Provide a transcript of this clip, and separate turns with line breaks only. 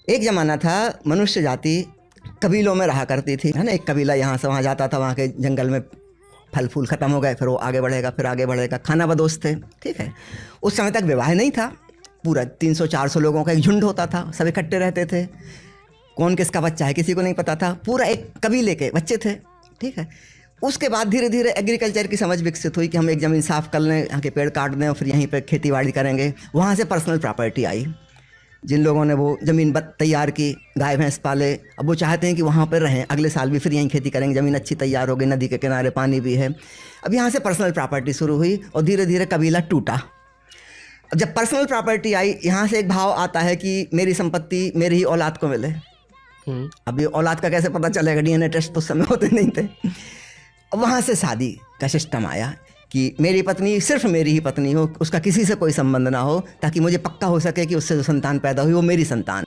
एक ज़माना था मनुष्य जाति कबीलों में रहा करती थी, है ना। एक कबीला यहाँ से वहाँ जाता था, वहाँ के जंगल में फल फूल ख़त्म हो गए, फिर वो आगे बढ़ेगा, फिर आगे बढ़ेगा, खाना बदोश थे, ठीक है। उस समय तक विवाह नहीं था, पूरा 300-400 लोगों का एक झुंड होता था, सब इकट्ठे रहते थे, कौन किसका बच्चा है किसी को नहीं पता था, पूरा एक कबीले के बच्चे थे, ठीक है। उसके बाद धीरे धीरे एग्रीकल्चर की समझ विकसित हुई कि हम एक ज़मीन साफ़ कर लें, यहाँ के पेड़ काट दें और फिर यहीं पर खेती बाड़ी करेंगे। वहाँ से पर्सनल प्रॉपर्टी आई, जिन लोगों ने वो ज़मीन तैयार की, गाय भैंस पाले, अब वो चाहते हैं कि वहाँ पर रहें, अगले साल भी फिर यहीं खेती करेंगे, ज़मीन अच्छी तैयार हो गई, नदी के किनारे पानी भी है। अब यहाँ से पर्सनल प्रॉपर्टी शुरू हुई और धीरे धीरे कबीला टूटा। अब जब पर्सनल प्रॉपर्टी आई, यहाँ से एक भाव आता है कि मेरी संपत्ति मेरी ही औलाद को मिले। अब ये औलाद का कैसे पता चलेगा, डीएनए टेस्ट तो उस समय होते नहीं थे। अब वहाँ से शादी का सिस्टम आया कि मेरी पत्नी सिर्फ मेरी ही पत्नी हो, उसका किसी से कोई संबंध ना हो, ताकि मुझे पक्का हो सके कि उससे जो संतान पैदा हुई वो मेरी संतान।